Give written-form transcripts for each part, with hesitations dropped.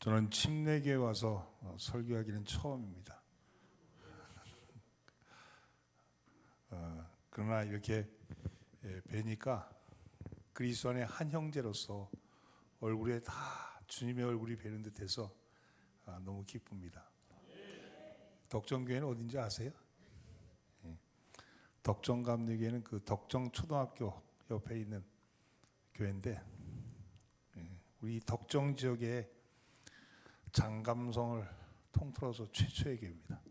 저는 침례교회 와서 설교하기는 처음입니다. 그러나 이렇게 뵈니까 그리스도 안의 한 형제로서 얼굴에 다 주님의 얼굴이 뵈는 듯해서 너무 기쁩니다. 덕정교회는 어딘지 아세요? 덕정감리교회는 그 덕정초등학교 옆에 있는 교회인데, 우리 덕정 지역에 장감성을 통틀어서 최초의 교회입니다.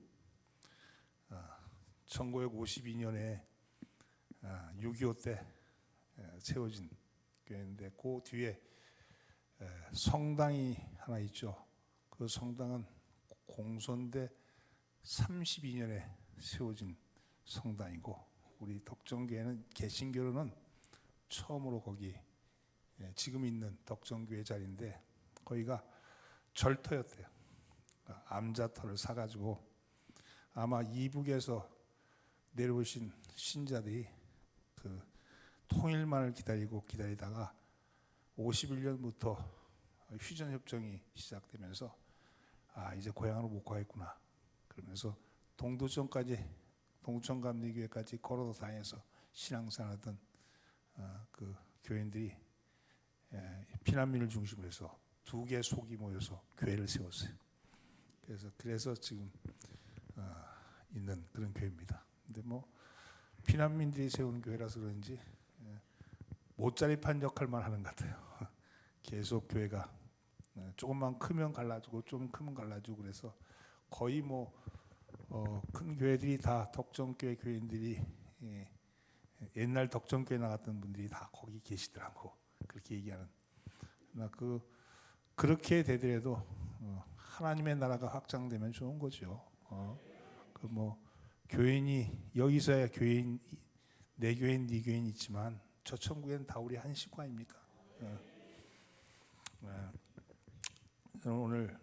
1952년에 6.25 때 세워진 교회인데, 그 뒤에 성당이 하나 있죠. 그 성당은 공손대 32년에 세워진 성당이고, 우리 덕정교회는 개신교로는 처음으로 거기 지금 있는 덕정교회 자리인데, 거기가 절터였대요. 암자터를 사가지고 아마 이북에서 내려오신 신자들이 그 통일만을 기다리다가 51년부터 휴전협정이 시작되면서 이제 고향으로 못 가겠구나 그러면서 동두천감리교회까지 걸어서 다녀서 신앙생활하던 그 교인들이 피난민을 중심으로 해서 두 개 속이 모여서 교회를 세웠어요. 그래서 지금 있는 그런 교회입니다. 근데 뭐 피난민들이 세운 교회라서 그런지 모짜리판 역할만 하는 것 같아요. 계속 교회가 조금만 크면 갈라지고 좀 크면 갈라지고, 그래서 거의 뭐 큰 교회들이 다 덕정교회 교인들이 옛날 덕정교회 나갔던 분들이 다 거기 계시더라고, 그렇게 얘기하는. 그렇게 되더라도 하나님의 나라가 확장되면 좋은 거죠. 그 뭐 교인이 여기서야 교인, 내 교인 네 교인 있지만 저 천국엔 다 우리 한 식구 아닙니까? 저는 오늘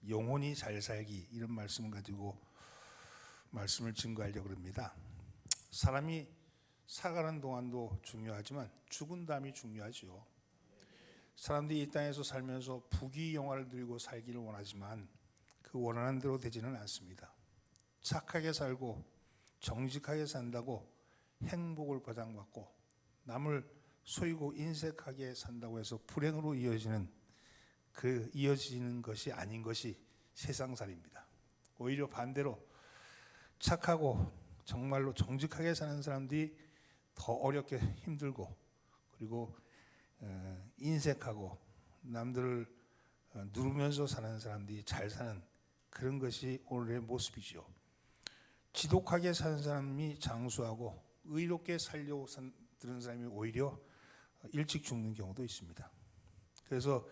영혼이 잘 살기 이런 말씀을 가지고 말씀을 증거하려고 합니다. 사람이 살아가는 동안도 중요하지만 죽은 다음이 중요하죠. 사람들이 이 땅에서 살면서 부귀영화를 누리고 살기를 원하지만 그 원하는 대로 되지는 않습니다. 착하게 살고 정직하게 산다고 행복을 보장받고, 남을 속이고 인색하게 산다고 해서 불행으로 이어지는 것이 아닌 것이 세상살이입니다. 오히려 반대로 착하고 정말로 정직하게 사는 사람들이 더 어렵게 힘들고, 그리고 인색하고 남들을 누르면서 사는 사람들이 잘 사는 그런 것이 오늘의 모습이죠. 지독하게 사는 사람이 장수하고 의롭게 살려고 드는 사람이 오히려 일찍 죽는 경우도 있습니다. 그래서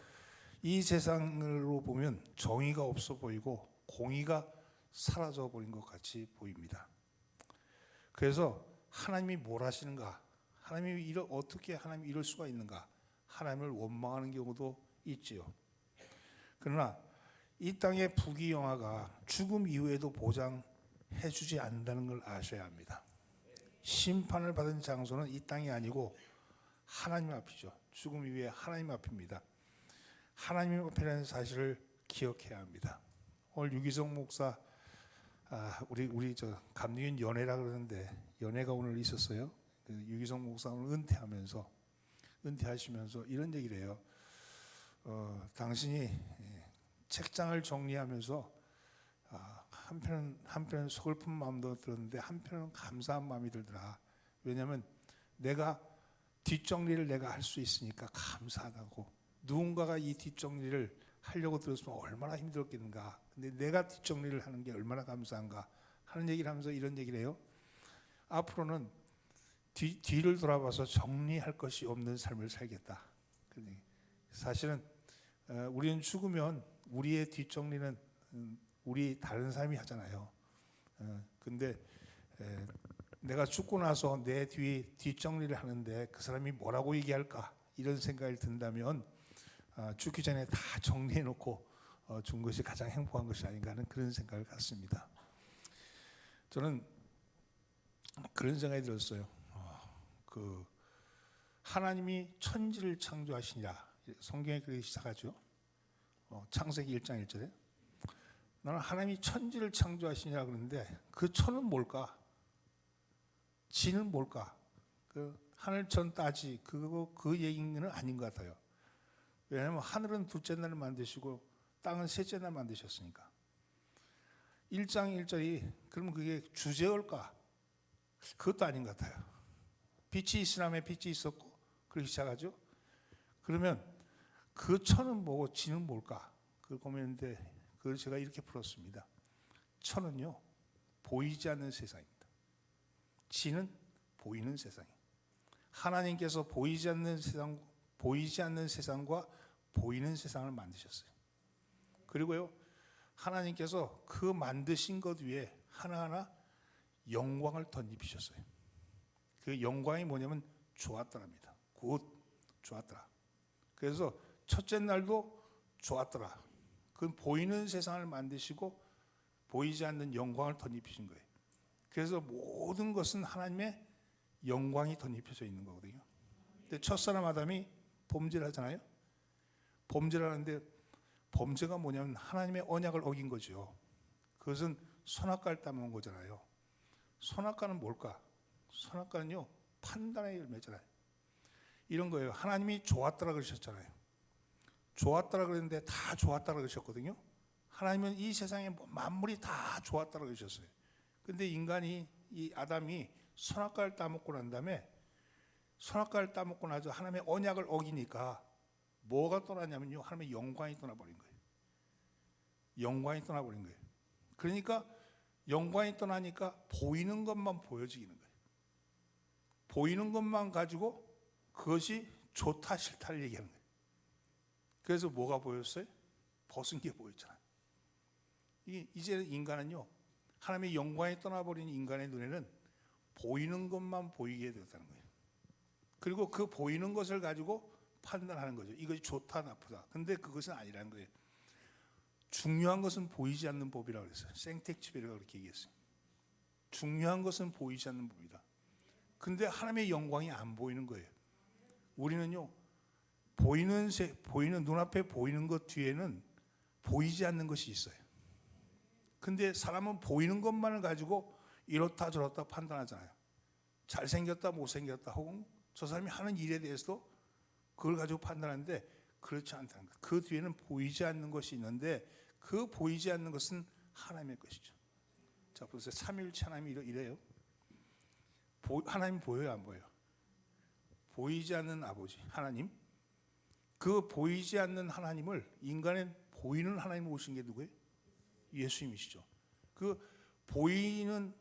이 세상으로 보면 정의가 없어 보이고 공의가 사라져 버린 것 같이 보입니다. 그래서 하나님이 뭘 하시는가, 어떻게 하나님이 이럴 수가 있는가, 하나님을 원망하는 경우도 있지요. 그러나 이 땅의 부귀영화가 죽음 이후에도 보장해주지 않는다는 걸 아셔야 합니다. 심판을 받은 장소는 이 땅이 아니고 하나님 앞이죠. 죽음 이후에 하나님 앞입니다. 하나님 앞이라는 사실을 기억해야 합니다. 오늘 유기성 목사, 우리 저 감리교인 연회라 그러는데 연회가 오늘 있었어요. 유기성 목사 오늘 은퇴하시면서 이런 얘기를 해요. 당신이 책장을 정리하면서 한편은 서글픈 마음도 들었는데 한편은 감사한 마음이 들더라. 왜냐하면 내가 뒷정리를 내가 할 수 있으니까 감사하다고. 누군가가 이 뒷정리를 하려고 들었으면 얼마나 힘들었겠는가. 근데 내가 뒷정리를 하는 게 얼마나 감사한가 하는 얘기를 하면서 이런 얘기를 해요. 앞으로는 뒤를 돌아봐서 정리할 것이 없는 삶을 살겠다. 사실은 우리는 죽으면 우리의 뒷정리는 우리 다른 사람이 하잖아요. 근데 내가 죽고 나서 내 뒷정리를 하는데 그 사람이 뭐라고 얘기할까 이런 생각이 든다면 죽기 전에 다 정리해 놓고 죽은 것이 가장 행복한 것이 아닌가 하는 그런 생각을 갖습니다. 저는 그런 생각이 들었어요. 하나님이 천지를 창조하시니라, 성경에 그렇게 시작하죠. 창세기 1장 1절에 나는 하나님이 천지를 창조하시니라 그러는데 그 천은 뭘까? 지는 뭘까? 그 하늘천 따지 그 얘기는 아닌 것 같아요. 왜냐하면 하늘은 둘째 날 만드시고 땅은 셋째 날 만드셨으니까. 1장 1절이 그러면 그게 주제일까? 그것도 아닌 것 같아요. 빛이 있으라며 빛이 있었고 그렇게 시작하죠. 그러면 그 천은 뭐고 지는 뭘까? 그걸 고민했는데 그걸 제가 이렇게 풀었습니다. 천은요 보이지 않는 세상입니다. 지는 보이는 세상이에요. 하나님께서 보이지 않는 세상과 보이는 세상을 만드셨어요. 그리고요 하나님께서 그 만드신 것 위에 하나하나 영광을 덧입히셨어요. 그 영광이 뭐냐면 좋았더랍니다. 굿, 좋았더라. 그래서 첫째 날도 좋았더라. 그 보이는 세상을 만드시고 보이지 않는 영광을 덧입히신 거예요. 그래서 모든 것은 하나님의 영광이 덧입혀져 있는 거거든요. 근데 첫사람 아담이 범죄를 하잖아요. 범죄를 하는데 범죄가 뭐냐면 하나님의 언약을 어긴 거죠. 그것은 선악과를 따먹은 거잖아요. 선악과는 뭘까? 선악과는요 판단의 열매잖아요. 이런 거예요. 하나님이 좋았더라 그러셨잖아요. 좋았더라 그랬는데 다 좋았더라 그러셨거든요. 하나님은 이 세상의 만물이 다 좋았더라 그러셨어요. 근데 인간이 이 아담이 선악과를 따먹고 난 다음에 선악과를 따먹고 나서 하나님의 언약을 어기니까 뭐가 떠나냐면요 하나님의 영광이 떠나버린 거예요. 영광이 떠나버린 거예요. 그러니까 영광이 떠나니까 보이는 것만 보여지는 거예요. 보이는 것만 가지고 그것이 좋다 싫다를 얘기하는 거예요. 그래서 뭐가 보였어요? 벗은 게 보였잖아요. 이제 인간은요 하나님의 영광이 떠나버린 인간의 눈에는 보이는 것만 보이게 되었다는 거예요. 그리고 그 보이는 것을 가지고 판단하는 거죠. 이것이 좋다 나쁘다. 근데 그것은 아니라는 거예요. 중요한 것은 보이지 않는 법이라고 그랬어요. 생텍쥐베르가 그렇게 얘기했어요. 중요한 것은 보이지 않는 법이다. 근데 하나님의 영광이 안 보이는 거예요. 우리는요 보이는 눈앞에 보이는 것 뒤에는 보이지 않는 것이 있어요. 근데 사람은 보이는 것만을 가지고 이렇다 저렇다 판단하잖아요. 잘생겼다 못생겼다 혹은 저 사람이 하는 일에 대해서도 그걸 가지고 판단하는데 그렇지 않다는 것. 그 뒤에는 보이지 않는 것이 있는데 그 보이지 않는 것은 하나님의 것이죠. 자 보세요. 삼위일체 하나님이 이래요. 하나님 보여요 안 보여요? 보이지 않는 아버지 하나님. 그 보이지 않는 하나님을 인간의 보이는 하나님을 오신 게 누구예요? 예수님이시죠. 그 보이는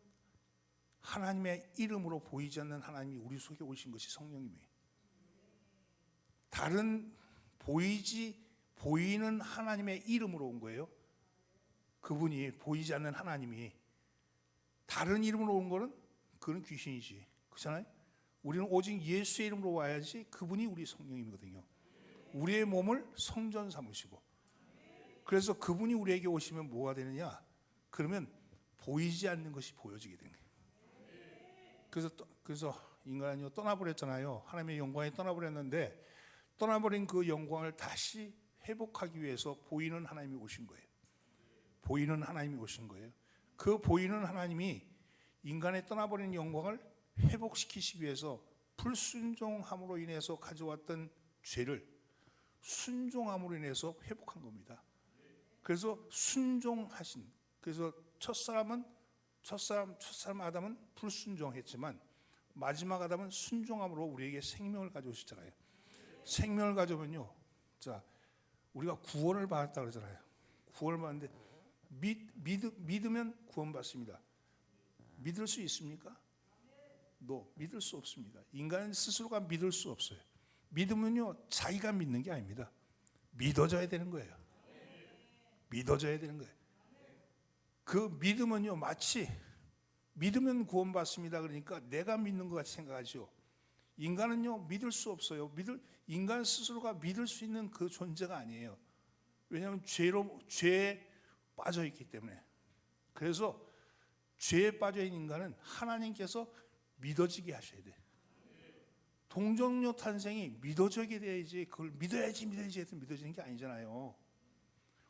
하나님의 이름으로 보이지 않는 하나님이 우리 속에 오신 것이 성령님이에요. 다른 보이는 하나님의 이름으로 온 거예요. 그분이 보이지 않는 하나님이 다른 이름으로 온 거는 그건 귀신이지. 그렇잖아요? 우리는 오직 예수의 이름으로 와야지 그분이 우리 성령님이거든요. 우리의 몸을 성전 삼으시고 그래서 그분이 우리에게 오시면 뭐가 되느냐? 그러면 보이지 않는 것이 보여지게 되는 거예요. 그래서 인간은요 떠나버렸잖아요. 하나님의 영광이 떠나버렸는데 떠나버린 그 영광을 다시 회복하기 위해서 보이는 하나님이 오신 거예요. 보이는 하나님이 오신 거예요. 그 보이는 하나님이 인간의 떠나버린 영광을 회복시키시기 위해서 불순종함으로 인해서 가져왔던 죄를 순종함으로 인해서 회복한 겁니다. 그래서 순종하신. 그래서 첫사람 아담은 불순종했지만 마지막 아담은 순종함으로 우리에게 생명을 가져오셨잖아요. 생명을 가져오면요, 자 우리가 구원을 받았다 그러잖아요. 구원을 받는데 믿으면 구원받습니다. 믿을 수 있습니까? 믿을 수 없습니다. 인간 스스로가 믿을 수 없어요. 믿으면요 자기가 믿는 게 아닙니다. 믿어져야 되는 거예요. 믿어져야 되는 거예요. 그 믿음은요 마치 믿으면 구원받습니다 그러니까 내가 믿는 것 같이 생각하죠. 인간은요 믿을 수 없어요. 인간 스스로가 믿을 수 있는 그 존재가 아니에요. 왜냐하면 죄에 빠져 있기 때문에. 그래서 죄에 빠져 있는 인간은 하나님께서 믿어지게 하셔야 돼. 동정녀 탄생이 믿어지게 돼야지. 그걸 믿어야지 해서 믿어지는 게 아니잖아요.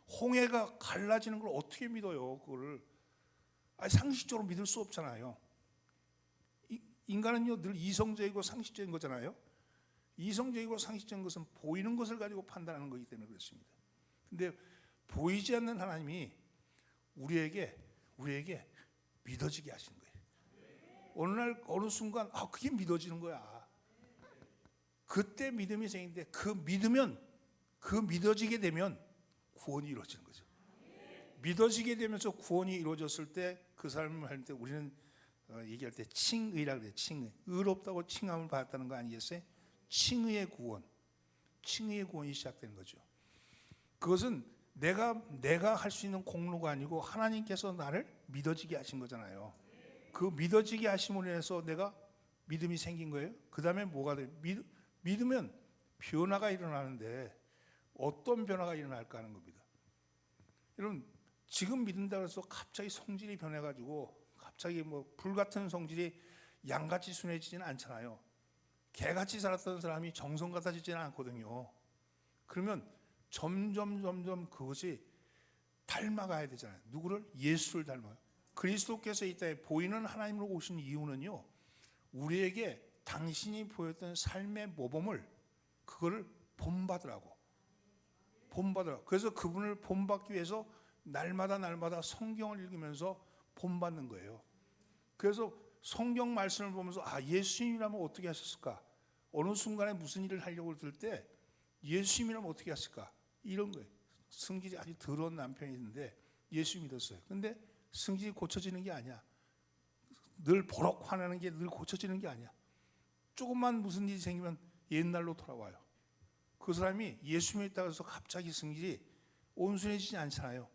홍해가 갈라지는 걸 어떻게 믿어요? 그거를 상식적으로 믿을 수 없잖아요. 인간은요 늘 이성적이고 상식적인 거잖아요. 이성적이고 상식적인 것은 보이는 것을 가지고 판단하는 거기 때문에 그렇습니다. 근데 보이지 않는 하나님이 우리에게 믿어지게 하신 거예요. 어느 날 어느 순간 그게 믿어지는 거야. 그때 믿음이 생기는데 그 믿어지게 되면 구원이 이루어지는 거죠. 믿어지게 되면서 구원이 이루어졌을 때 그 사람을 할 때 우리는 얘기할 때 칭의라 그래요. 칭의. 의롭다고 칭함을 받았다는 거 아니겠어요? 칭의의 구원이 시작되는 거죠. 그것은 내가 할 수 있는 공로가 아니고 하나님께서 나를 믿어지게 하신 거잖아요. 그 믿어지게 하심으로 인해서 내가 믿음이 생긴 거예요. 그 다음에 뭐가 돼요? 믿으면 변화가 일어나는데 어떤 변화가 일어날까 하는 겁니다. 여러분 지금 믿는다고 해서 갑자기 성질이 변해가지고 갑자기 불같은 성질이 양같이 순해지지는 않잖아요. 개같이 살았던 사람이 정성 같아지지는 않거든요. 그러면 점점 그것이 닮아가야 되잖아요. 누구를? 예수를 닮아요. 그리스도께서 이 땅에 보이는 하나님으로 오신 이유는요, 우리에게 당신이 보였던 삶의 모범을 그거를 본받으라고. 그래서 그분을 본받기 위해서 날마다 성경을 읽으면서 본받는 거예요. 그래서 성경 말씀을 보면서 예수님이라면 어떻게 하셨을까? 어느 순간에 무슨 일을 하려고 들 때 예수님이라면 어떻게 하실까? 이런 거예요. 성질이 아주 더러운 남편이 있는데 예수 믿었어요. 근데 성질이 고쳐지는 게 아니야. 늘 버럭 화나는 게 늘 고쳐지는 게 아니야. 조금만 무슨 일이 생기면 옛날로 돌아와요. 그 사람이 예수 믿다고 해서 갑자기 성질이 온순해지지 않잖아요.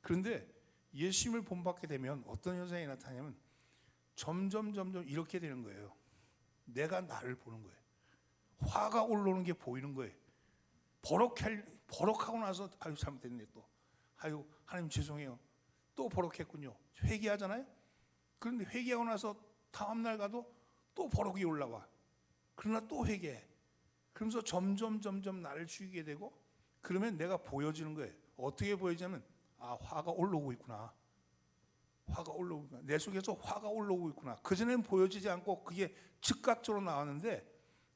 그런데 예수님을 본받게 되면 어떤 현상이 나타나냐면 점점 이렇게 되는 거예요. 내가 나를 보는 거예요. 화가 올라오는 게 보이는 거예요. 버럭하고 나서 잘못됐네 또. 하나님 죄송해요. 또 버럭했군요. 회개하잖아요. 그런데 회개하고 나서 다음날 가도 또 버럭이 올라와. 그러나 또 회개해. 그러면서 점점 나를 죽이게 되고, 그러면 내가 보여지는 거예요. 어떻게 보여지냐면 화가 올라오고 있구나. 내 속에서 화가 올라오고 있구나. 그전에는 보여지지 않고 그게 즉각적으로 나왔는데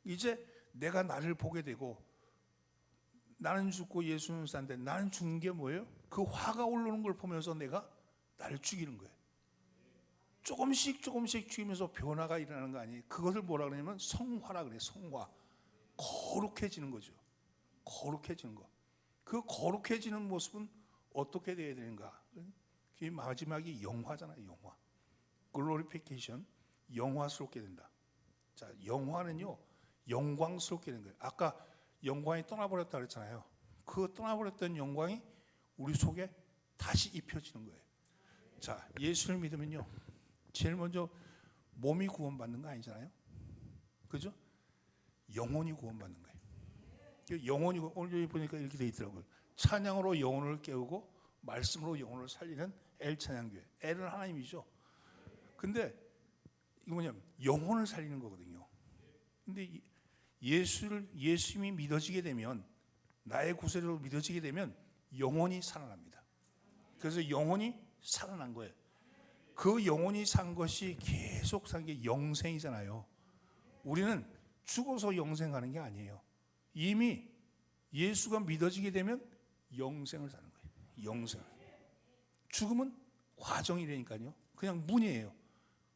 이제 내가 나를 보게 되고, 나는 죽고 예수는 산데 나는 죽는 게 뭐예요? 그 화가 올라오는 걸 보면서 내가 나를 죽이는 거예요. 조금씩 죽이면서 변화가 일어나는 거 아니에요? 그것을 뭐라 그러냐면 성화라 그래요. 성화. 거룩해지는 거죠. 거룩해지는 거. 그 거룩해지는 모습은 어떻게 되어야 되는가? 그 마지막이 영화잖아요. 영화. 글로리피케이션. 영화스럽게 된다. 자, 영화는요 영광스럽게 되는 거예요. 아까 영광이 떠나버렸다 그랬잖아요. 그 떠나버렸던 영광이 우리 속에 다시 입혀지는 거예요. 자, 예수를 믿으면요 제일 먼저 몸이 구원받는 거 아니잖아요. 그죠? 영혼이 구원받는 거예요. 영혼이, 오늘 보니까 이렇게 돼 있더라고요. 찬양으로 영혼을 깨우고 말씀으로 영혼을 살리는 엘 찬양교회. 엘은 하나님이죠. 근데 이거 뭐냐면 영혼을 살리는 거거든요. 근데 예수님이 믿어지게 되면, 나의 구세주로 믿어지게 되면 영혼이 살아납니다. 그래서 영혼이 살아난 거예요. 그 영혼이 산 것이 계속 산 게 영생이잖아요. 우리는 죽어서 영생하는 게 아니에요. 이미 예수가 믿어지게 되면 영생을 사는 거예요. 영생을. 죽음은 과정이라니까요. 그냥 문이에요.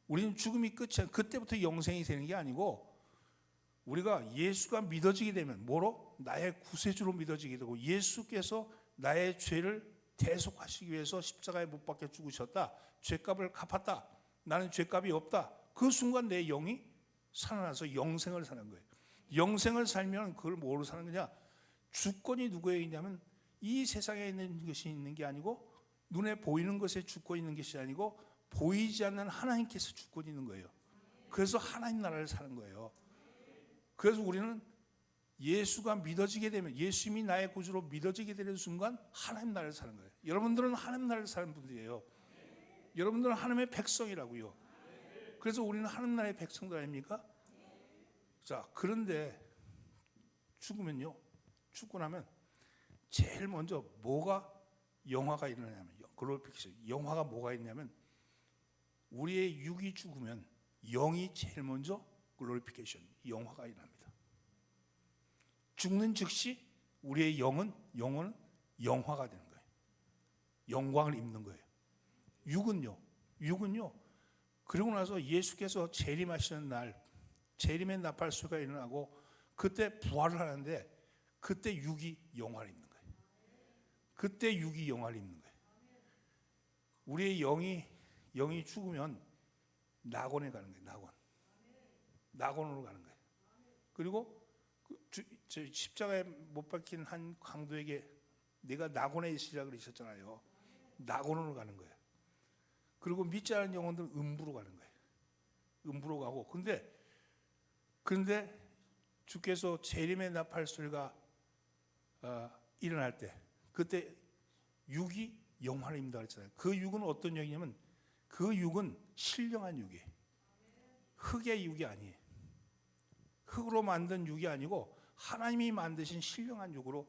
우리는 죽음이 끝이야. 그때부터 영생이 되는 게 아니고, 우리가 예수가 믿어지게 되면 뭐로? 나의 구세주로 믿어지게 되고, 예수께서 나의 죄를 대속하시기 위해서 십자가에 못 박혀 죽으셨다. 죄값을 갚았다. 나는 죄값이 없다. 그 순간 내 영이 살아나서 영생을 사는 거예요. 영생을 살면 그걸 뭐로 사는 거냐? 주권이 누구에 있냐면 이 세상에 있는 것이 있는 게 아니고, 눈에 보이는 것에 주권이 있는 것이 아니고 보이지 않는 하나님께서 주권이 있는 거예요. 그래서 하나님 나라를 사는 거예요. 그래서 우리는 예수가 믿어지게 되면, 예수님이 나의 구주로 믿어지게 되는 순간 하나님 나라를 사는 거예요. 여러분들은 하나님 나라를 사는 분들이에요. 여러분들은 하나님의 백성이라고요. 그래서 우리는 하나님 나라의 백성들 아닙니까? 자, 그런데 죽으면요, 죽고 나면 제일 먼저 뭐가 영화가 일어나냐면 글로리피케이션. 영화가 뭐가 있냐면 우리의 육이 죽으면 영이 제일 먼저 글로리피케이션, 영화가 일어납니다. 죽는 즉시 우리의 영혼은 영화가 되는 거예요. 영광을 입는 거예요. 육은요. 그러고 나서 예수께서 재림하시는 날, 재림의 나팔수가 일어나고 그때 부활을 하는데 그때 육이 영화를 입는 거예요. 그때 육이 영화를 입는 거예요. 우리의 영이 죽으면 낙원에 가는 거예요. 낙원으로 가는 거예요. 그리고 십자가에 못 박힌 한 강도에게 내가 낙원에 있으리라 그러셨잖아요. 낙원으로 가는 거예요. 그리고 믿지 않은 영혼들은 음부로 가는 거예요. 음부로 가고 그런데 주께서 재림의 나팔 소리가 일어날 때 그때 육이 영화를 입는다 그랬잖아요. 그 육은 어떤 육이냐면 그 육은 신령한 육이에요. 흙의 육이 아니에요. 흙으로 만든 육이 아니고 하나님이 만드신 신령한 육으로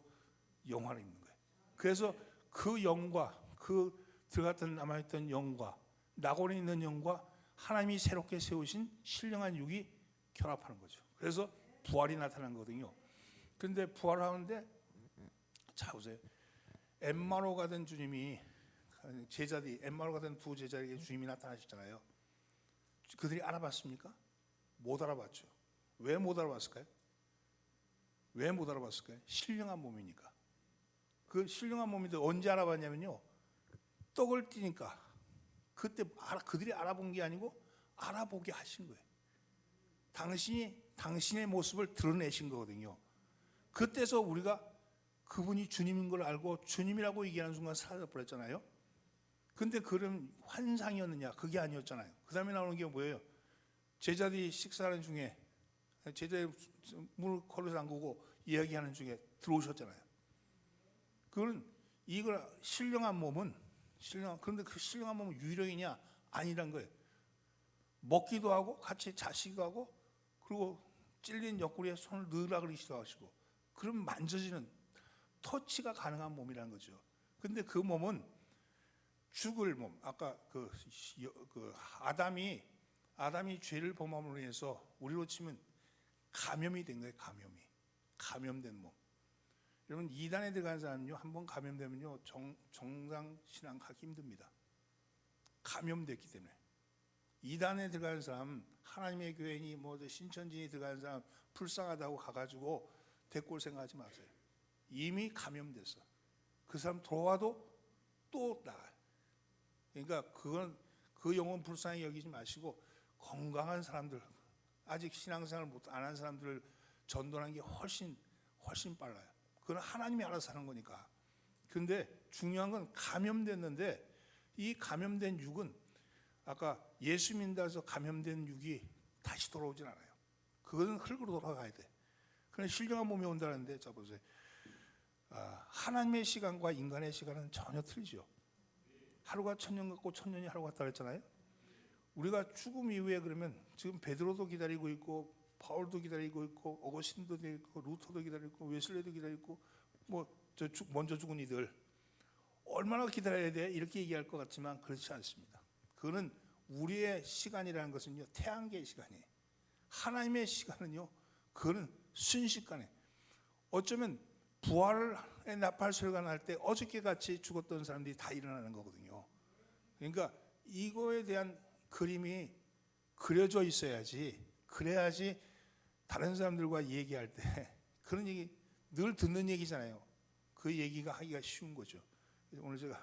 영화를 입는 거예요. 그래서 그 영과 그 들어갔던 남아있던 영과 낙원에 있는 영과 하나님이 새롭게 세우신 신령한 육이 결합하는 거죠. 그래서 부활이 나타난 거거든요. 그런데 부활하는데 자 보세요. 엠마오 가던 주님이 제자들이 엠마오 가던 두 제자에게 주님이 나타나셨잖아요. 그들이 알아봤습니까? 못 알아봤죠. 왜 못 알아봤을까요? 신령한 몸이니까. 그 신령한 몸인데 언제 알아봤냐면요. 떡을 띠니까 그때 그들이 알아본 게 아니고 알아보게 하신 거예요. 당신의 모습을 드러내신 거거든요. 그때서 우리가 그분이 주님인 걸 알고 주님이라고 얘기하는 순간 사라져버렸잖아요. 근데 그럼 환상이었느냐? 그게 아니었잖아요. 그 다음에 나오는 게 뭐예요? 제자들이 식사하는 중에 제자들이 문을 걸어 잠그고 이야기하는 중에 들어오셨잖아요. 그건 이걸 신령한 몸은 그런데 그 신령한 몸은 유령이냐? 아니란 거예요. 먹기도 하고 같이 자시기도 하고 그리고 찔린 옆구리에 손을 넣으라 그러시기도 하시고 그럼 만져지는 터치가 가능한 몸이라는 거죠. 근데 그 몸은 죽을 몸, 아까 그 아담이 죄를 범함으로 인해서 우리로 치면 감염이 된 거예요. 감염된 몸. 여러분 이단에 들어간 사람은요 한번 감염되면요 정상 신앙하기 힘듭니다. 감염됐기 때문에. 이단에 들어간 사람, 하나님의 교회니 뭐 신천지에 들어간 사람 불쌍하다고 가가지고 대꼴 생각하지 마세요. 이미 감염됐어. 그 사람 들어와도 또 나가요. 그러니까 그 영혼 불쌍히 여기지 마시고 건강한 사람들, 아직 신앙생활 안 한 사람들을 전도하는 게 훨씬 빨라요. 그건 하나님이 알아서 하는 거니까. 그런데 중요한 건 감염됐는데 이 감염된 육은 아까 예수 믿는다 해서 감염된 육이 다시 돌아오진 않아요. 그거는 흙으로 돌아가야 돼. 그런데 신령한 몸이 온다는데 자 보세요. 하나님의 시간과 인간의 시간은 전혀 틀리죠. 하루가 1000년 같고 1000년이 하루 같다 그랬잖아요. 우리가 죽음 이후에 그러면 지금 베드로도 기다리고 있고 바울도 기다리고 있고 어거스틴도 기다리고 있고 루터도 기다리고 있고 웨슬레도 기다리고 먼저 죽은 이들 얼마나 기다려야 돼? 이렇게 얘기할 것 같지만 그렇지 않습니다. 그거는 우리의 시간이라는 것은요 태양계의 시간이에요. 하나님의 시간은요 그거는 순식간에 어쩌면 부활의 나팔 소리가 날 때 어저께 같이 죽었던 사람들이 다 일어나는 거거든요. 그러니까 이거에 대한 그림이 그려져 있어야지 그래야지 다른 사람들과 얘기할 때 그런 얘기 늘 듣는 얘기잖아요. 그 얘기가 하기가 쉬운 거죠. 오늘 제가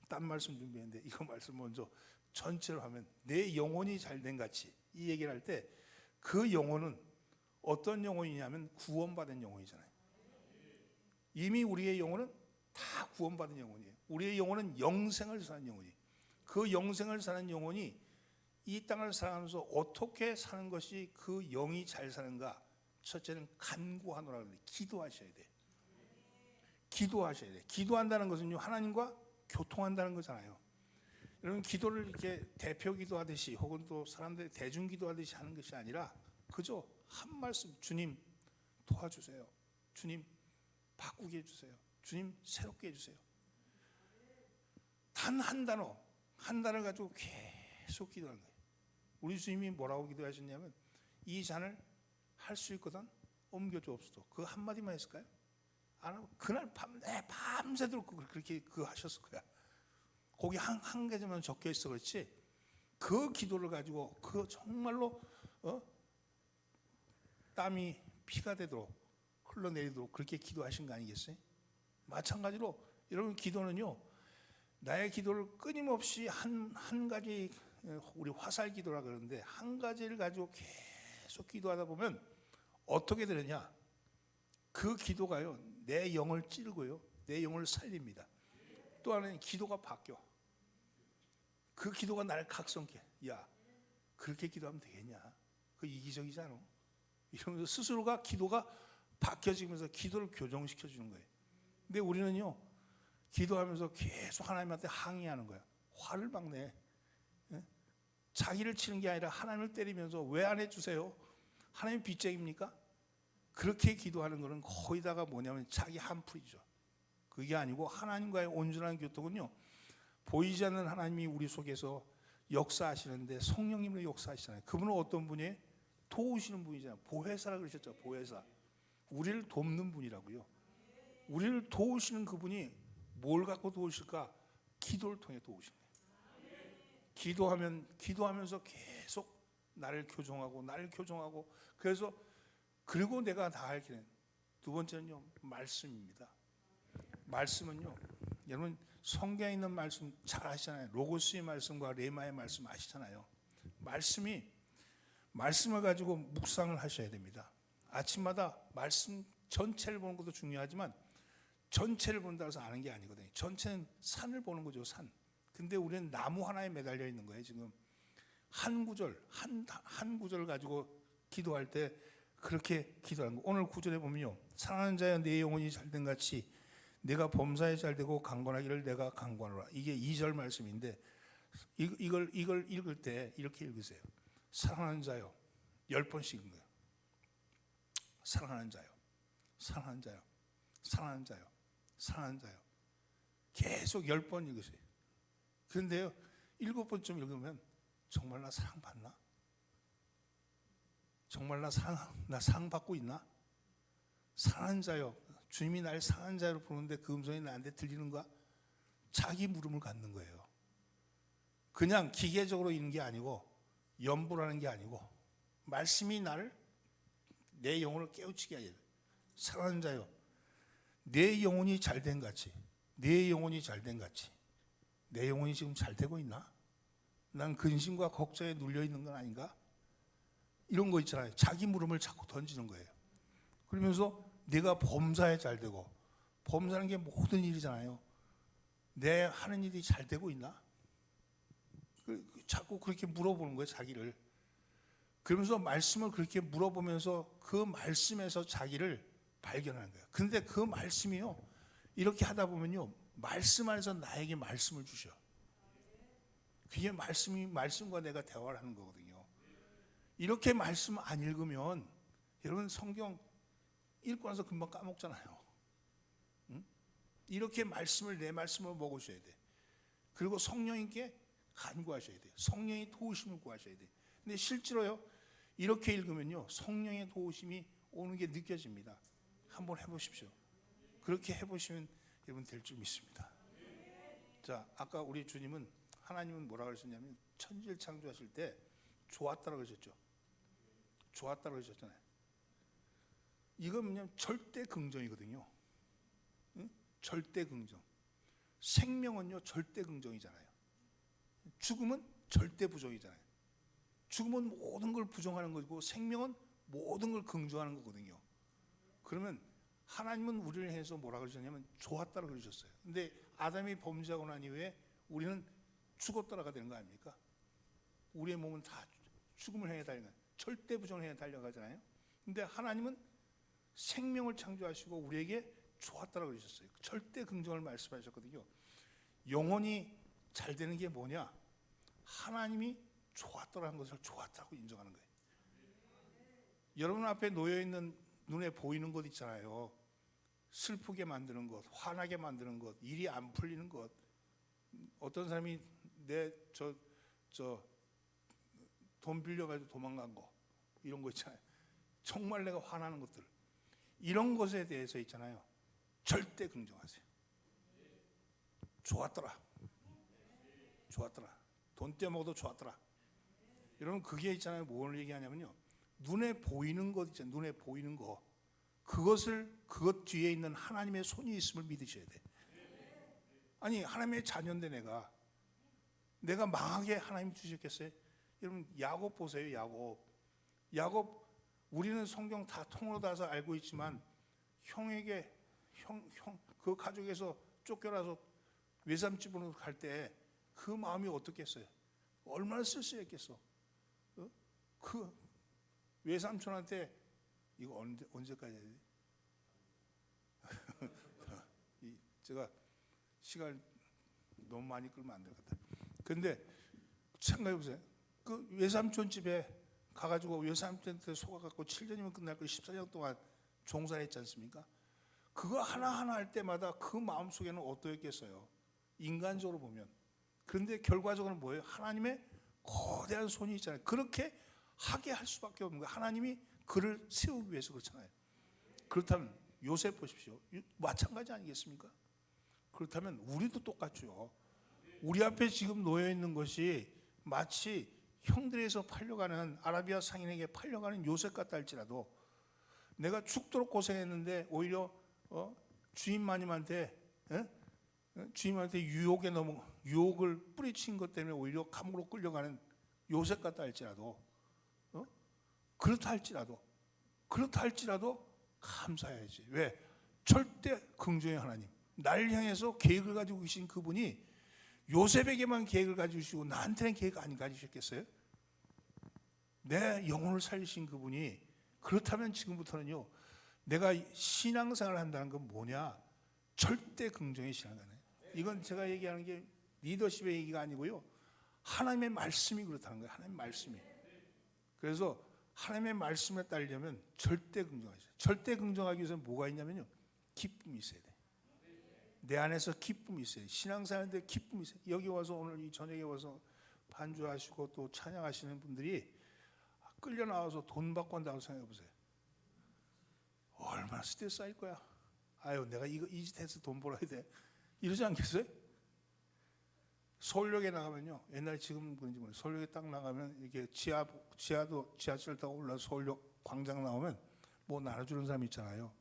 딴 말씀 준비했는데 이거 말씀 먼저 전체로 하면 내 영혼이 잘된 같이 이 얘기를 할 때 그 영혼은 어떤 영혼이냐면 구원받은 영혼이잖아요. 이미 우리의 영혼은 다 구원받은 영혼이에요. 우리의 영혼은 영생을 사는 영혼이에요. 그 영생을 사는 영혼이 이 땅을 살아가면서 어떻게 사는 것이 그 영이 잘 사는가? 첫째는 간구하노라 그러는데 기도하셔야 돼. 기도하셔야 돼. 기도한다는 것은요 하나님과 교통한다는 거잖아요. 여러분 기도를 이렇게 대표 기도하듯이 혹은 또 사람들이 대중 기도하듯이 하는 것이 아니라 그저 한 말씀 주님 도와주세요. 주님 바꾸게 해주세요. 주님 새롭게 해주세요. 단 한 단어, 한 단어를 가지고 계속 기도하는 거예요. 우리 주님이 뭐라고 기도하셨냐면 이 잔을 할 수 있거든 옮겨줘 없어도 그 한마디만 했을까요? 안 하고 그날 밤새도록 그렇게 하셨을 거야. 거기 한 개만 적혀 있어 그렇지 그 기도를 가지고 그 정말로 땀이 피가 되도록 흘러내리도록 그렇게 기도하신 거 아니겠어요? 마찬가지로 여러분 기도는요 나의 기도를 끊임없이 한 가지 우리 화살 기도라 그러는데 한 가지를 가지고 계속 기도하다 보면 어떻게 되느냐 그 기도가요 내 영을 찌르고요 내 영을 살립니다. 또 하나는 기도가 바뀌어. 그 기도가 나를 각성케. 야 그렇게 기도하면 되겠냐 그 이기적이잖아 이러면서 스스로가 기도가 바뀌어지면서 기도를 교정시켜 주는 거예요. 근데 우리는요 기도하면서 계속 하나님한테 항의하는 거야. 화를 막 내. 자기를 치는 게 아니라 하나님을 때리면서 왜 안 해주세요? 하나님 빚쟁입니까? 그렇게 기도하는 것은 거의 다가 뭐냐면 자기 한풀이죠. 그게 아니고 하나님과의 온전한 교통은요 보이지 않는 하나님이 우리 속에서 역사하시는데 성령님으로 역사하시잖아요. 그분은 어떤 분이에요? 도우시는 분이잖아요. 보혜사라 그러셨죠. 보혜사. 우리를 돕는 분이라고요. 우리를 도우시는 그분이 뭘 갖고 도우실까? 기도를 통해 도우시는 거예요. 기도하면서 계속 나를 교정하고 그래서 그리고 내가 다 알게 두 번째는요 말씀입니다. 말씀은요 여러분 성경에 있는 말씀 잘 아시잖아요. 로고스의 말씀과 레마의 말씀 아시잖아요. 말씀을 가지고 묵상을 하셔야 됩니다. 아침마다 말씀 전체를 보는 것도 중요하지만 전체를 본다고 해서 아는 게 아니거든요. 전체는 산을 보는 거죠. 산. 근데 우리는 나무 하나에 매달려 있는 거예요. 지금 한 구절 가지고 기도할 때 그렇게 기도하는 거. 오늘 구절에 보면요 사랑하는 자여 내 영혼이 잘된 같이 내가 범사에 잘되고 강건하기를 내가 강건하라. 이게 2절 말씀인데 이걸 읽을 때 이렇게 읽으세요. 사랑하는 자여 10번씩 읽는 거예요. 사랑하는 자여 사랑하는 자여 사랑하는 자여 사랑하는 자여 계속 10번 읽으세요. 그런데요 7번쯤 읽으면 정말 나 사랑받나? 정말 나 사랑받고 있나? 사랑하는 자여 주님이 날 사랑하는 자로 부르는데 그 음성이 나한테 들리는가? 자기 물음을 갖는 거예요. 그냥 기계적으로 읽는 게 아니고 연보라는 게 아니고 말씀이 나를 내 영혼을 깨우치게 하게 돼요. 사랑하는 자여 내 영혼이 잘된 같이 내 영혼이 잘된 같이 내 영혼이 지금 잘 되고 있나? 난 근심과 걱정에 눌려 있는 건 아닌가? 이런 거 있잖아요. 자기 물음을 자꾸 던지는 거예요. 그러면서 내가 범사에 잘 되고 범사는 게 모든 일이잖아요. 내 하는 일이 잘 되고 있나? 자꾸 그렇게 물어보는 거예요. 자기를. 그러면서 말씀을 그렇게 물어보면서 그 말씀에서 자기를 발견하는 거예요. 근데 그 말씀이요 이렇게 하다 보면요 말씀 안에서 나에게 말씀을 주셔. 그게 말씀과 내가 대화를 하는 거거든요. 이렇게 말씀 안 읽으면 여러분 성경 읽고 나서 금방 까먹잖아요. 응? 이렇게 내 말씀을 먹으셔야 돼. 그리고 성령님께 간구하셔야 돼요. 성령의 도우심을 구하셔야 돼요. 근데 실제로요 이렇게 읽으면요 성령의 도우심이 오는 게 느껴집니다. 한번 해보십시오. 그렇게 해보시면 여러분 될 줄 믿습니다. 자, 아까 우리 주님은 하나님은 뭐라 그러셨냐면 천지를 창조하실 때 좋았다고 그러셨죠. 좋았다고 그러셨잖아요. 이건 그냥 절대 긍정이거든요. 응? 절대 긍정. 생명은요 절대 긍정이잖아요. 죽음은 절대 부정이잖아요. 죽음은 모든 걸 부정하는 거고 생명은 모든 걸 긍정하는 거거든요. 그러면 하나님은 우리를 해서 뭐라 그러셨냐면 좋았다고 그러셨어요. 근데 아담이 범죄하고 난 이후에 우리는 죽었다가 되는 거 아닙니까? 우리의 몸은 다 죽음을 향해 달려가요. 절대 부정을 향해 달려가잖아요. 근데 하나님은 생명을 창조하시고 우리에게 좋았다고 그러셨어요. 절대 긍정을 말씀하셨거든요. 영혼이 잘 되는 게 뭐냐? 하나님이 좋았다는 것을 좋았다고 인정하는 거예요. 여러분 앞에 놓여있는 눈에 보이는 것 있잖아요. 슬프게 만드는 것, 화나게 만드는 것, 일이 안 풀리는 것, 어떤 사람이 내 돈 빌려가지고 도망간 거 이런 거 있잖아요. 정말 내가 화나는 것들 이런 것에 대해서 있잖아요. 절대 긍정하세요. 좋았더라. 돈 떼먹어도 좋았더라. 여러분 그게 있잖아요. 뭘 얘기하냐면요. 눈에 보이는 것 있잖아요. 눈에 보이는 거 그것 뒤에 있는 하나님의 손이 있음을 믿으셔야 돼. 아니 하나님의 자녀인데 내가 망하게 하나님 주셨겠어요? 여러분 야곱 보세요. 야곱 우리는 성경 다 통으로 다서 알고 있지만 형에게 그 가족에서 쫓겨나서 외삼집으로 갈 때 그 마음이 어떻겠어요? 얼마나 쓸쓸했겠어. 그 외삼촌한테 이거 언제까지 해야 돼? 제가 시간 너무 많이 끌면 안 될 것 같아요. 근데 생각해 보세요. 그 외삼촌 집에 가가지고 외삼촌한테 속아갖고 7년이면 끝날 거 14년 동안 종살했지 않습니까? 그거 하나하나 할 때마다 그 마음속에는 어떠했겠어요? 인간적으로 보면. 그런데 결과적으로는 뭐예요? 하나님의 거대한 손이 있잖아요. 그렇게 하게 할 수밖에 없는 거예요. 하나님이 그를 세우기 위해서 그렇잖아요. 그렇다면 요셉 보십시오. 마찬가지 아니겠습니까? 그렇다면 우리도 똑같죠. 우리 앞에 지금 놓여 있는 것이 마치 형들에서 팔려가는 아라비아 상인에게 팔려가는 요셉 같다 할지라도 내가 죽도록 고생했는데 오히려 주인마님한테 유혹을 뿌리친 것 때문에 오히려 감옥으로 끌려가는 요셉 같다 할지라도 그렇다 할지라도 감사해야지. 왜? 절대 긍정의 하나님, 날 향해서 계획을 가지고 계신 그분이 요셉에게만 계획을 가지고 계시고 나한테는 계획 안 가지셨겠어요? 내 영혼을 살리신 그분이 그렇다면 지금부터는요, 내가 신앙생활을 한다는 건 뭐냐? 절대 긍정의 신앙이에요. 이건 제가 얘기하는 게 리더십의 얘기가 아니고요, 하나님의 말씀이 그렇다는 거예요. 하나님의 말씀이. 그래서 하나님의 말씀에 따르려면 절대 긍정하세요. 절대 긍정하기 위해서는 뭐가 있냐면요, 기쁨이 있어야 돼. 내 안에서 기쁨이 있어요. 신앙생활인데 기쁨이 있어요. 여기 와서 오늘 이 저녁에 와서 반주하시고 또 찬양하시는 분들이 끌려 나와서 돈 받고 한다고 생각해 보세요. 얼마나 스트레스 쌓일 거야. 아유, 내가 이 짓 해서 돈 벌어야 돼. 이러지 않겠어요? 서울역에 나가면요, 옛날에 지금 그런지 모르겠어요. 서울역에 딱 나가면 이렇게 지하철 타고 올라서 서울역 광장 나오면 뭐 나눠주는 사람 있잖아요.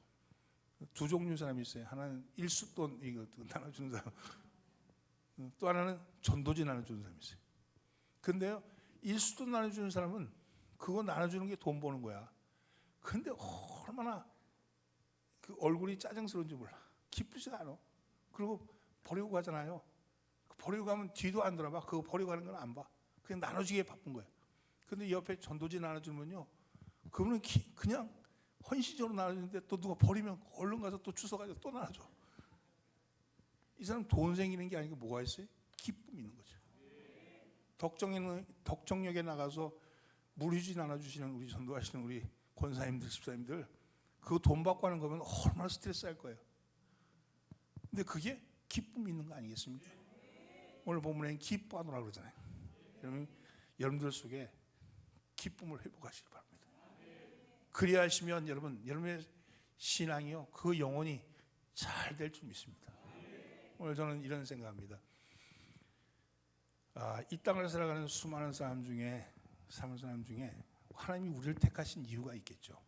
두 종류 사람이 있어요. 하나는 일수돈 이거 나눠주는 사람, 또 하나는 전도지 나눠주는 사람이 있어요. 근데요, 일수돈 나눠주는 사람은 그거 나눠주는 게 돈 버는 거야. 근데 얼마나 그 얼굴이 짜증스러운지 몰라. 기쁘지가 않아. 그리고 버리고 가잖아요. 버리고 가면 뒤도 안 돌아봐. 그거 버리고 가는 건 안 봐. 그냥 나눠주기에 바쁜 거야. 근데 옆에 전도지 나눠주면요, 그분은 그냥 헌신적으로 나눠주는데 또 누가 버리면 얼른 가서 또 주워가지고 또 나눠줘. 이 사람 돈 생기는 게 아니고 뭐가 있어요? 기쁨이 있는 거죠. 덕정역에 나가서 물휴지 나눠주시는 우리 전도하시는 우리 권사님들, 집사님들, 그거 돈 받고 하는 거면 얼마나 스트레스 할 거예요. 근데 그게 기쁨이 있는 거 아니겠습니까? 오늘 본문에는 기뻐하노라 그러잖아요. 여러분들 속에 기쁨을 회복하시기 바랍니다. 그리하시면 여러분의 신앙이요, 그 영혼이 잘 될 줄 믿습니다. 오늘 저는 이런 생각합니다. 이 땅을 살아가는 수많은 사람 중에 하나님이 우리를 택하신 이유가 있겠죠.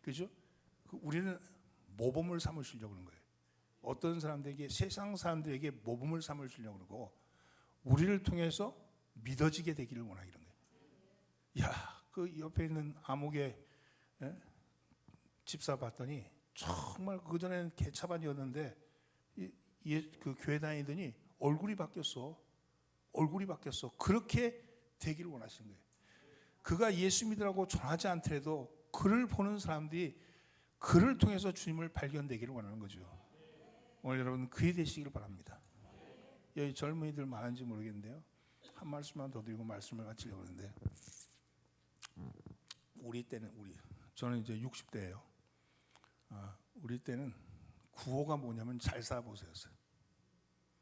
그렇죠? 우리는 모범을 삼으시려고 하는 거예요. 어떤 사람들에게, 세상 사람들에게 모범을 삼으시려고 그러고 우리를 통해서 믿어지게 되기를 원하는 거예요. 그 옆에 있는 암흑의 집사 봤더니 정말 그전에는 개차반이었는데 그 교회 다니더니 얼굴이 바뀌었어. 그렇게 되기를 원하시는 거예요. 그가 예수 믿으라고 전하지 않더라도 그를 보는 사람들이 그를 통해서 주님을 발견되기를 원하는 거죠. 오늘 여러분 그게 되시기를 바랍니다. 여기 젊은이들 많은지 모르겠는데요, 한 말씀만 더 드리고 말씀을 마치려고 하는데, 저는 이제 60대예요. 우리 때는 구호가 뭐냐면 잘 살아보세요였어요.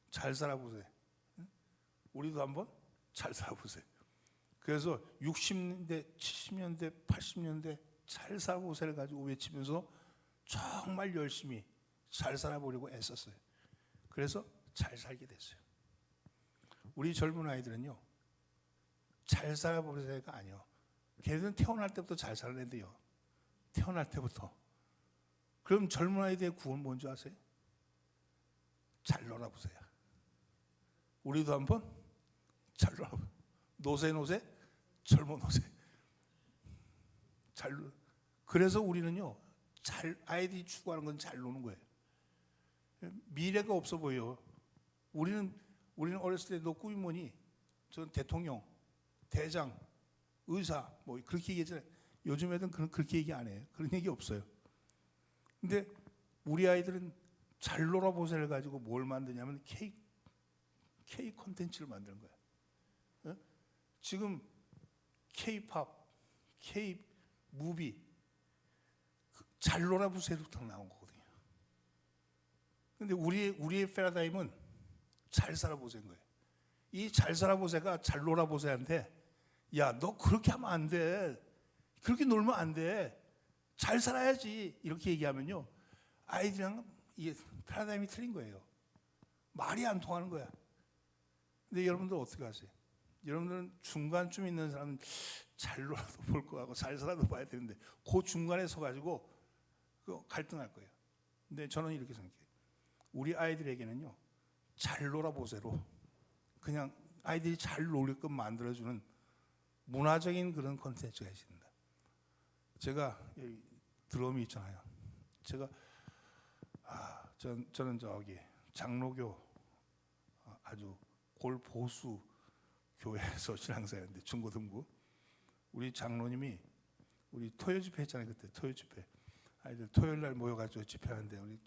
잘 살아보세요. 우리도 한번 잘 살아보세요. 그래서 60년대, 70년대, 80년대 잘 살아보세요를 가지고 외치면서 정말 열심히 잘 살아보려고 애썼어요. 그래서 잘 살게 됐어요. 우리 젊은 아이들은요, 잘 살아보세요가 아니요. 걔들은 태어날 때부터 잘 살아야 돼요. 태어날 때부터. 그럼 젊은 아이들의 구원 뭔지 아세요? 잘 놀아보세요. 우리도 한번 잘 놀아보세요. 노세 젊은 노세. 그래서 우리는요, 아이들이 추구하는 건 잘 노는 거예요. 미래가 없어 보여요. 우리는 어렸을 때 너 꿈이 뭐니? 전 대통령, 대장, 의사 뭐 그렇게 얘기하잖아요. 요즘 애들은 그렇게 얘기 안 해요. 그런 얘기 없어요. 근데 우리 아이들은 잘 놀아보세요를 가지고 뭘 만드냐면 K 콘텐츠를 만드는 거예요. 어? 지금 K-팝, K-무비 잘 놀아보세요부터 나온 거거든요. 근데 우리의 패러다임은 잘 살아보세요인 거예요. 이 잘 살아보세요가 잘 놀아보세요인데, 야, 너 그렇게 하면 안 돼. 그렇게 놀면 안 돼. 잘 살아야지. 이렇게 얘기하면요, 아이들이랑 이게 패러다임이 틀린 거예요. 말이 안 통하는 거야. 근데 여러분들 어떻게 하세요? 여러분들은 중간쯤 있는 사람은 잘 놀아도 볼 거 같고 잘 살아도 봐야 되는데 그 중간에 서가지고 갈등할 거예요. 근데 저는 이렇게 생각해요. 우리 아이들에게는요, 잘 놀아보세요로 그냥 아이들이 잘 놀게끔 만들어주는 문화적인 그런 콘텐츠가 있습니다. 제가 여기 드럼이 있잖아요. 저는 저기 장로교 아주 골보수 교회에서 신앙사였는데 중고등부 우리 장로님이 우리 토요 집회 했잖아요. 그때 토요 집회 아이들 토요일 날 모여가지고 집회하는데 우리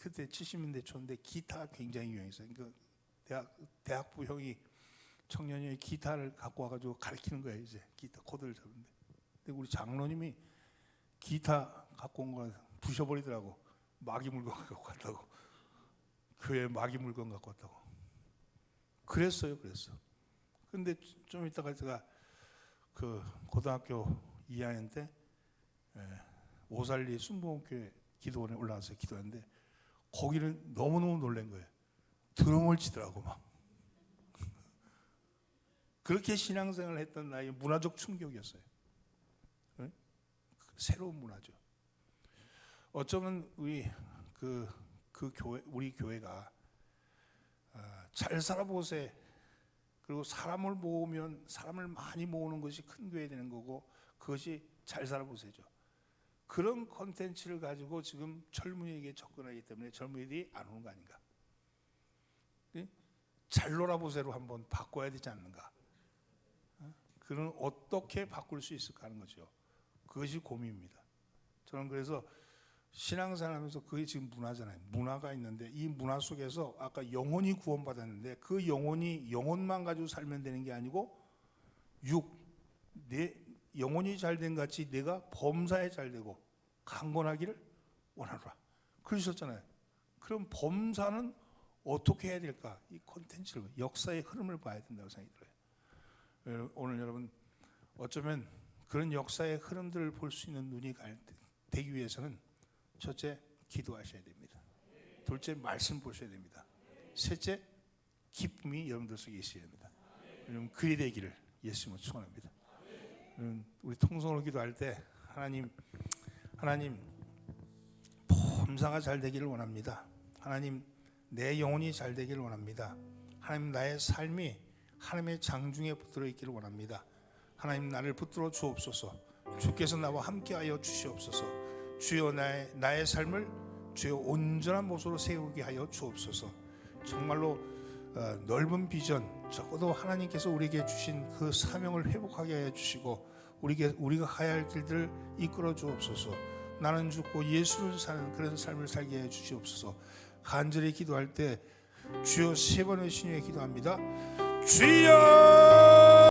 그때 70년대 초인데 기타가 굉장히 유행했어요. 그러니까 대학부 형이 청년이 기타를 갖고 와가지고 가르치는 거예요. 이제 기타 코드를 잡는데 근데 우리 장로님이 기타 갖고 온 거 부셔버리더라고. 마귀 물건 갖고 왔다고. 교회 마귀 물건 갖고 왔다고. 그랬어요. 근데 좀 이따가 제가 그 고등학교 2학년 때 오살리 순복음교회 기도원에 올라가서 기도했는데 거기는 너무너무 놀란 거예요. 드럼을 치더라고 막. 그렇게 신앙생활을 했던 나의 문화적 충격이었어요. 네? 새로운 문화죠. 어쩌면 우리 우리 교회가 잘 살아보세요. 그리고 사람을 모으면 사람을 많이 모으는 것이 큰 교회 되는 거고 그것이 잘 살아보세요죠. 그런 콘텐츠를 가지고 지금 젊은이에게 접근하기 때문에 젊은이들이 안 오는 거 아닌가? 잘 놀아보세요로 한번 바꿔야 되지 않는가? 그는 어떻게 바꿀 수 있을까 하는 거죠. 그것이 고민입니다. 저는 그래서 신앙생활하면서 그게 지금 문화잖아요. 문화가 있는데 이 문화 속에서 아까 영혼이 구원받았는데 그 영혼만 가지고 살면 되는 게 아니고 내 영혼이 잘된 같이 내가 범사에 잘되고 강건하기를 원하노라. 그러셨잖아요. 그럼 범사는 어떻게 해야 될까? 이 콘텐츠를 역사의 흐름을 봐야 된다고 생각이 들어요. 오늘 여러분 어쩌면 그런 역사의 흐름들을 볼 수 있는 눈이 되기 위해서는 첫째, 기도하셔야 됩니다. 둘째, 말씀 보셔야 됩니다. 셋째, 기쁨이 여러분들 속에 있어야 됩니다. 여러분 그리 되기를 예수님으로 축원합니다. 우리 통성으로 기도할 때 하나님 범사가 잘 되기를 원합니다. 하나님 내 영혼이 잘 되기를 원합니다. 하나님 나의 삶이 하나님의 장중에 붙들어 있기를 원합니다. 하나님 나를 붙들어 주옵소서. 주께서 나와 함께하여 주시옵소서. 주여 나의 삶을 주여 온전한 모습으로 세우게 하여 주옵소서. 정말로 넓은 비전, 적어도 하나님께서 우리에게 주신 그 사명을 회복하게 하여 주시고 우리가 가야 할 길들을 이끌어 주옵소서. 나는 죽고 예수를 사는 그런 삶을 살게 해 주시옵소서. 간절히 기도할 때 주여 3번의 신유에 기도합니다. 주여